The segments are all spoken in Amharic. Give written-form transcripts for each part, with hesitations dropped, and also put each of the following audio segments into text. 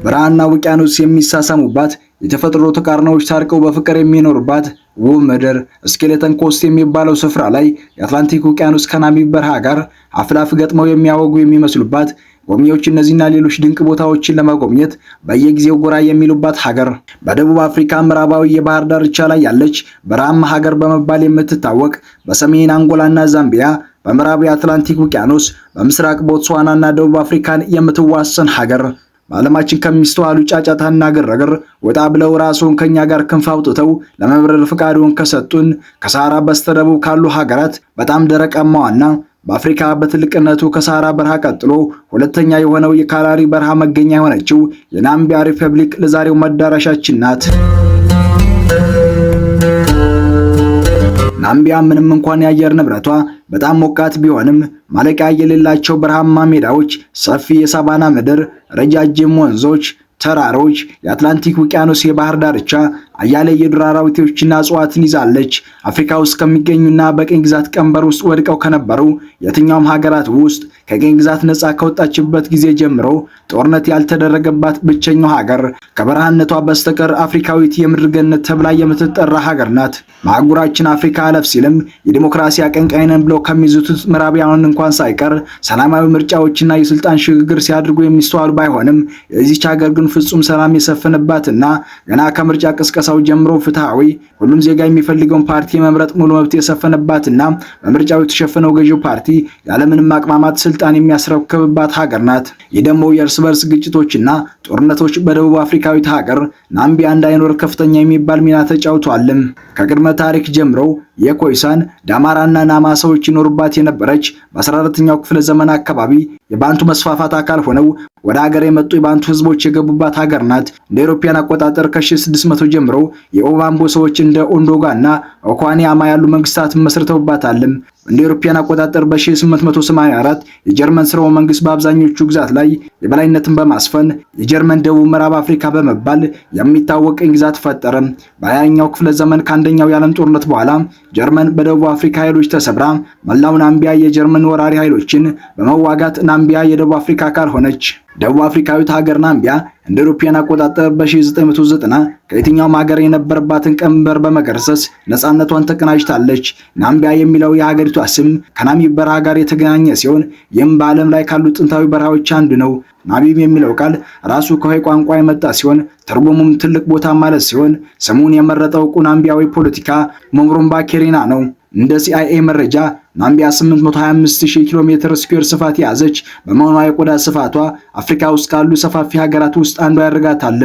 በረሃና ውቅያኖስ የሚሳሳሙባት የተፈጥሮ ተቃርኖዎች ታርቀው በፍቅር የሚኖሩባት ውብ ምድር ስኬሌተን ኮስት የሚባለው ስፍራ ላይ የአትላንቲክ ውቅያኖስ ከናሚብ በረሃ ጋር አፍላፍ ገጥመው የሚያወጉ የሚመስሉባት ጎብኚዎች እነዚህና ሌሎች ድንቅ ቦታዎችን ለመጎብኘት በየጊዜው ጎራ የሚሉባት ሀገር በደቡብ አፍሪካ ምዕራባዊ የባህር ዳርቻ ላይ ያለች በረሃማ ሀገር በመባል የምትታወቅ በሰሜን አንጎላና ዛምቢያ በምዕራብ የአትላንቲክ ውቅያኖስ በምስራቅ ቦትስዋናና ደቡብ አፍሪካን የምትዋሰን ሀገር በዓለማችን ከሚስተዋሉ ጫጫታና ግርግር ወጣ ብለው ራስዎን ከኛ ጋር ክንፍ አውጥተው ለመብረር ፍቃድዎን ከሰጡን ከሰሃራ በስተደቡብ ካሉ ሀገራት በጣም ደረቃማዋና በአፍሪካ በትልቅነቱ ከሰሃራ በረሃ ቀጥሎ ሁለተኛ የሆነው የካላሪ በረሃ መገኛ የሆነችው የናምቢያ ሪፐብሊክ ለዛሬው መዳረሻችን ናት። ናምቢያ ምንም እንኳን የአየር ንብረቷ በጣም ሞቃት ቢሆንም ማለቂያ የሌላቸው በረሃማ ሜዳዎች፣ ሰፊ የሳቫና ምድር፣ ረጃጅም ወንዞች፣ ተራሮች፣ የአትላንቲክ ውቅያኖስ የባህር ዳርቻ፣ አያሌ የዱር አራዊቶችና እጽዋትን ይዛለች። አፍሪካ ውስጥ ከሚገኙና በቅኝ ግዛት ቀንበር ውስጥ ወድቀው ከነበሩ የትኛውም ሀገራት ውስጥ ከቅኝ ግዛት ነፃ ከወጣችበት ጊዜ ጀምሮ ጦርነት ያልተደረገባት ብቸኛው ሀገር ከበረሃነቷ በስተቀር አፍሪካዊት የምድር ገነት ተብላ የምትጠራ ሀገር ናት። በአህጉራችን አፍሪካ አለፍ ሲልም የዲሞክራሲ አቀንቃኝ ነን ብለው ከሚዙቱት ምዕራባውያን እንኳን ሳይቀር ሰላማዊ ምርጫዎችና የስልጣን ሽግግር ሲያደርጉ የሚስተዋሉ ባይሆንም የዚች ሀገር ግን ፍጹም ሰላም የሰፈነባትና ገና ከምርጫ ቅስቀሳው ጀምሮ ፍትሃዊ ሁሉም ዜጋ የሚፈልገውን ፓርቲ መምረጥ ሙሉ መብት የሰፈነባትና በምርጫው የተሸፈነው ገዢው ፓርቲ ያለምንም ማቅማማት ስልጣን የሚያስረክብባት ሀገር ናት። ይህ ደግሞ የእርስ በርስ ግጭቶችና ጦርነቶች በደቡብ አፍሪካዊት ሀገር ናምቢያ እንዳይኖር ከፍተኛ የሚባል ሚና ተጫውቷል። ከቅድመ ታሪክ ጀምሮ የኮይሳን ዳማራና ናማ ሰዎች ይኖሩባት የነበረች በ14ኛው ክፍለ ዘመን አካባቢ የባንቱ መስፋፋት አካል ሆነው ወደ ሀገር የመጡ የባንቱ ህዝቦች የገቡባት ሀገር ናት። እንደ አውሮፓውያን አቆጣጠር ከ1600 ጀምሮ የኦቫምቦ ሰዎች እንደ ኦንዶጋና ኦኳኒያማ ያሉ መንግስታትን መስርተውባታል። እንደ አውሮፓውያን አቆጣጠር በ1884 የጀርመን ስርወ መንግስት በአብዛኞቹ ግዛት ላይ የበላይነትን በማስፈን የጀርመን ደቡብ ምዕራብ አፍሪካ በመባል የሚታወቅ ግዛት ፈጠረ። በ20ኛው ክፍለ ዘመን ከአንደኛው የዓለም ጦርነት በኋላ ጀርመን በደቡብ አፍሪካ ኃይሎች ተሰብራ መላው ናምቢያ የጀርመን ወራሪ ኃይሎችን በመዋጋት ናምቢያ የደቡብ አፍሪካ አካል ሆነች። ደቡብ አፍሪካዊት ሀገር ናምቢያ እንደ አውሮፓውያን አቆጣጠር በ1990 ከየትኛውም ሀገር የነበረባትን ቀንበር በመገርሰስ ነፃነቷን ተቀናጅታለች። ናምቢያ የሚለው የሀገሪቷ ስም ከናሚብ በረሃ ጋር የተገናኘ ሲሆን ይህም በዓለም ላይ ካሉ ጥንታዊ በረሃዎች አንዱ ነው። ናሚብ የሚለው ቃል ራሱ ከሆይ ቋንቋ የመጣ ሲሆን ትርጉሙም ትልቅ ቦታ ማለት ሲሆን ስሙን የመረጠው ዕውቁ ናምቢያዊ ፖለቲካ ሞምሩምባ ኬሪና ነው። እንደ CIA መረጃ ናምቢያ 825,000 ኪሎ ሜትር ስኩዌር ስፋት የያዘች በመሆኗ የቆዳ ስፋቷ አፍሪካ ውስጥ ካሉ ሰፋፊ ሀገራት ውስጥ አንዷ ያደርጋታል።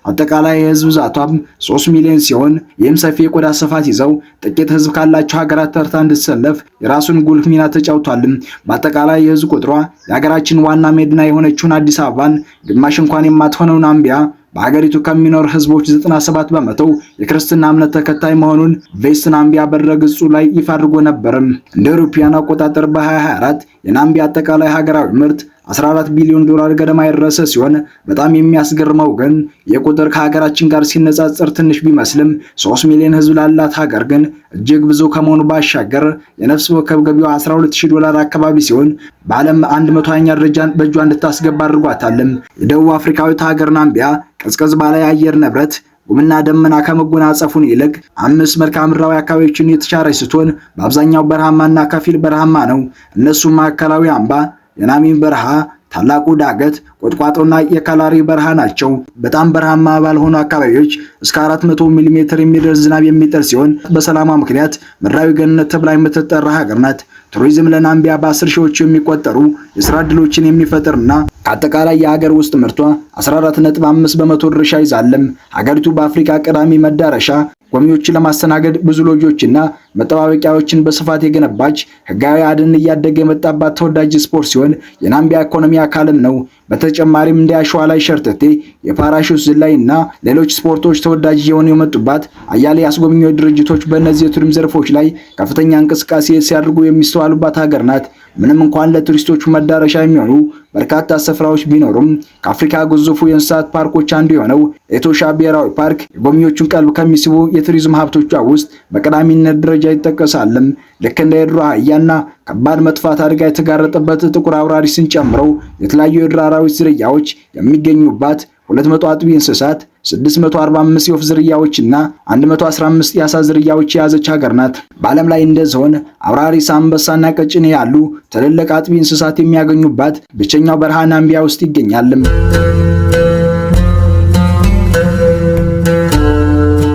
አጠቃላይ የህዝብ ብዛቷም 3 ሚሊዮን ሲሆን ይህም ሰፊ የቆዳ ስፋት ይዘው ጥቂት ህዝብ ካላቸው ሀገራት ተርታ እንድትሰለፍ የራሱን ጉልህ ሚና ተጫውቷል። በአጠቃላይ የህዝብ ቁጥሯ የሀገራችን ዋና መዲና የሆነችውን አዲስ አበባን ግማሽ እንኳን የማትሆነው ናምቢያ በሀገሪቱ ከሚኖር ህዝቦች 97 በመቶ የክርስትና እምነት ተከታይ መሆኑን ቬስት ናምቢያ በድረገጹ ላይ ይፋ አድርጎ ነበር። እንደ አውሮፓውያን አቆጣጠር በ2024 የናምቢያ አጠቃላይ ሀገራዊ ምርት 14 ቢሊዮን ዶላር ገደማ የደረሰ ሲሆን በጣም የሚያስገርመው ግን የቁጥር ከሀገራችን ጋር ሲነጻጸር ትንሽ ቢመስልም 3 ሚሊዮን ህዝብ ላላት ሀገር ግን እጅግ ብዙ ከመሆኑ ባሻገር የነፍስ ወከፍ ገቢዋ $12,000 አካባቢ ሲሆን በዓለም 120ኛ ደረጃን በእጇ እንድታስገባ አድርጓታል። የደቡብ አፍሪካዊት ሀገር ናምቢያ ቀዝቀዝ ባለ የአየር ንብረት ጉምና ደመና ከመጎናጸፉን ይልቅ 5 መልክዓ ምድራዊ አካባቢዎችን የተቻረች ስትሆን በአብዛኛው በረሃማና ከፊል በረሃማ ነው። እነሱም ማዕከላዊ አምባ፣ የናሚብ በረሃ፣ ታላቁ ዳገት፣ ቁጥቋጦና የካላሪ በረሃ ናቸው። በጣም በረሃማ ባልሆኑ አካባቢዎች እስከ 400 ሚሊ ሜትር የሚደርስ ዝናብ የሚጥል ሲሆን በሰላሟ ምክንያት ምድራዊ ገነት ተብላ የምትጠራ ሀገር ናት። ቱሪዝም ለናምቢያ በ10 ሺዎች የሚቆጠሩ የስራ ዕድሎችን የሚፈጥርና ከአጠቃላይ የሀገር ውስጥ ምርቷ 14.5 በመቶ ድርሻ ይዛለም። ሀገሪቱ በአፍሪካ ቀዳሚ መዳረሻ ጎብኚዎችን ለማስተናገድ ብዙ ሎጆችና መጠባበቂያዎችን በስፋት የገነባች ህጋዊ አደን እያደገ የመጣባት ተወዳጅ ስፖርት ሲሆን የናምቢያ ኢኮኖሚ አካልም ነው። በተጨማሪም እንደ አሸዋ ላይ ሸርተቴ፣ የፓራሹት ዝላይና ሌሎች ስፖርቶች ተወዳጅ የሆኑ የመጡባት አያሌ አስጎብኚዎች ድርጅቶች በእነዚህ የቱሪዝም ዘርፎች ላይ ከፍተኛ እንቅስቃሴ ሲያደርጉ የሚስተዋሉባት ሀገር ናት። ምንም እንኳን ለቱሪስቶቹ መዳረሻ የሚሆኑ በርካታ ስፍራዎች ቢኖሩም ከአፍሪካ ግዙፉ የእንስሳት ፓርኮች አንዱ የሆነው ኤቶሻ ብሔራዊ ፓርክ የጎብኚዎቹን ቀልብ ከሚስቡ የቱሪዝም ሀብቶቿ ውስጥ በቀዳሚነት ደረጃ ይጠቀሳል። ልክ እንደ የዱር አህያና ከባድ መጥፋት አደጋ የተጋረጠበት ጥቁር አውራሪስን ጨምረው የተለያዩ የዱር አራዊት ዝርያዎች የሚገኙባት 200 አጥቢ እንስሳት፣ 645 የወፍ ዝርያዎችና 115 የአሳ ዝርያዎች የያዘች ሀገር ናት። በዓለም ላይ እንደ ዝሆን፣ አውራሪስ፣ አንበሳና ቀጭኔ ያሉ ትልልቅ አጥቢ እንስሳት የሚያገኙባት ብቸኛው በረሃ ናሚቢያ ውስጥ ይገኛል።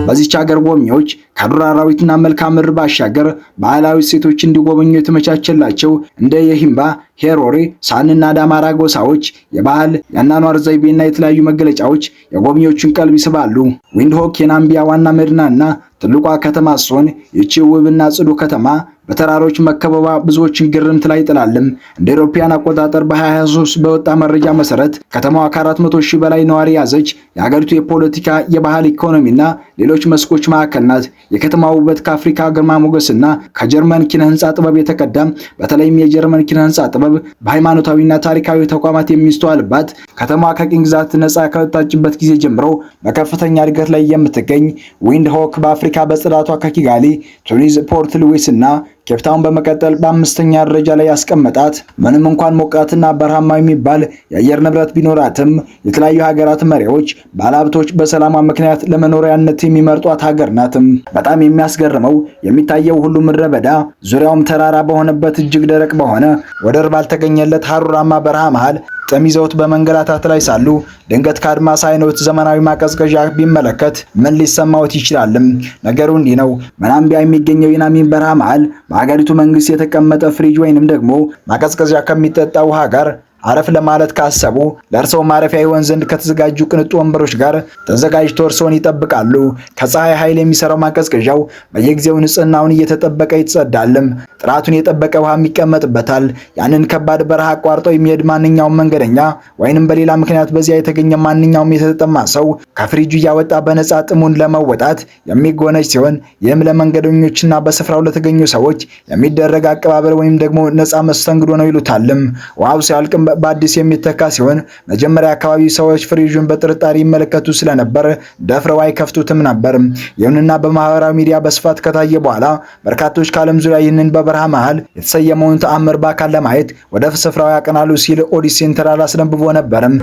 በዚህች ሀገር ጎብኚዎች ከዱር አራዊትና መልክዓ ምድር ባሻገር ባህላዊ እሴቶች እንዲጎበኙ የተመቻቸላቸው እንደ የሂምባ፣ ሄሮሬ፣ ሳንና ዳማራ ጎሳዎች የባህል የአኗኗር ዘይቤና የተለያዩ መገለጫዎች የጎብኚዎቹን ቀልብ ይስባሉ። ዊንድሆክ የናሚቢያ ዋና መዲናና ትልቋ ከተማ ሲሆን ይህች ውብና ጽዱ ከተማ በተራሮች መከበባ ብዙዎችን ግርምት ላይ ጥላልም። እንደ አውሮፓውያን አቆጣጠር በ2023 በወጣ መረጃ መሰረት ከተማዋ ከ400,000 በላይ ነዋሪ ያዘች የሀገሪቱ የፖለቲካ፣ የባህል፣ ኢኮኖሚና ሌሎች መስኮች ማዕከል ናት። የከተማው ውበት ከአፍሪካ ግርማ ሞገስና ከጀርመን ኪነ ህንፃ ጥበብ የተቀዳም፣ በተለይም የጀርመን ኪነ ህንፃ ጥበብ በሃይማኖታዊና ታሪካዊ ተቋማት የሚስተዋልባት ከተማዋ ከቅኝ ግዛት ነፃ ከወጣችበት ጊዜ ጀምሮ በከፍተኛ እድገት ላይ የምትገኝ ዊንድሆክ በአፍሪካ በጽዳቷ ከኪጋሊ፣ ቱኒዝ፣ ፖርት ሉዊስ እና ኬፕታውን በመቀጠል በአምስተኛ ደረጃ ላይ ያስቀመጣት ምንም እንኳን ሞቃትና በረሃማ የሚባል የአየር ንብረት ቢኖራትም የተለያዩ ሀገራት መሪዎች፣ ባለሀብቶች በሰላሟ ምክንያት ለመኖሪያነት የሚመርጧት ሀገር ናትም። በጣም የሚያስገርመው የሚታየው ሁሉ ምድረ በዳ ዙሪያውም ተራራ በሆነበት እጅግ ደረቅ በሆነ ወደር ባልተገኘለት ሀሩራማ በረሃ መሃል ጥም ይዘውት በመንገላታት ላይ ሳሉ ድንገት ከአድማስ አይኖት ዘመናዊ ማቀዝቀዣ ቢመለከት ምን ሊሰማዎት ይችላልም? ነገሩ እንዲህ ነው። በናሚቢያ የሚገኘው የናሚብ በረሃ መሃል በሀገሪቱ መንግስት የተቀመጠ ፍሪጅ ወይንም ደግሞ ማቀዝቀዣ ከሚጠጣ ውሃ ጋር አረፍ ለማለት ካሰቡ ለእርሰው ማረፊያ ይሆን ዘንድ ከተዘጋጁ ቅንጡ ወንበሮች ጋር ተዘጋጅቶ እርሶን ይጠብቃሉ። ከፀሐይ ኃይል የሚሰራው ማቀዝቀዣው በየጊዜው ንጽህናውን እየተጠበቀ ይጸዳልም። ጥራቱን የጠበቀ ውሃም ይቀመጥበታል። ያንን ከባድ በረሃ አቋርጦ የሚሄድ ማንኛውም መንገደኛ ወይንም በሌላ ምክንያት በዚያ የተገኘ ማንኛውም የተጠማ ሰው ከፍሪጁ እያወጣ በነፃ ጥሙን ለመወጣት የሚጎነጭ ሲሆን ይህም ለመንገደኞችና በስፍራው ለተገኙ ሰዎች የሚደረግ አቀባበል ወይም ደግሞ ነፃ መስተንግዶ ነው ይሉታልም። ውሃው ሲያልቅም በአዲስ የሚተካ ሲሆን መጀመሪያ አካባቢ ሰዎች ፍሪጁን በጥርጣሬ ይመለከቱ ስለነበር ደፍረው አይከፍቱትም ነበር። ይሁንና በማህበራዊ ሚዲያ በስፋት ከታየ በኋላ በርካቶች ከዓለም ዙሪያ ይህንን በበረሃ መሃል የተሰየመውን ተአምር በአካል ለማየት ወደ ስፍራው ያቀናሉ ሲል ኦዲት ሴንትራል አስነብቦ ነበርም።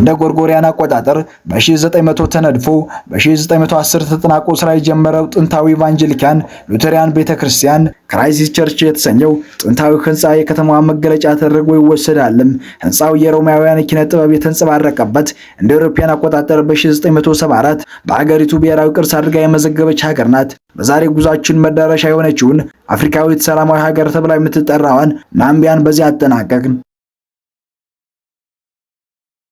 እንደ ጎርጎሪያን አቆጣጠር በ1900 ተነድፎ በ1910 ተጠናቆ ስራ የጀመረው ጥንታዊ ኢቫንጀሊካን ሉተሪያን ቤተክርስቲያን ክራይስት ቸርች የተሰኘው ጥንታዊ ህንፃ የከተማዋ መገለጫ ተደርጎ ይወሰዳልም። ህንፃው የሮማውያን ኪነ ጥበብ የተንጸባረቀበት እንደ አውሮፓውያን አቆጣጠር በ1974 በአገሪቱ ብሔራዊ ቅርስ አድርጋ የመዘገበች ሀገር ናት። በዛሬ ጉዟችን መዳረሻ የሆነችውን አፍሪካዊት ሰላማዊ ሀገር ተብላ የምትጠራዋን ናሚቢያን በዚህ አጠናቀቅን።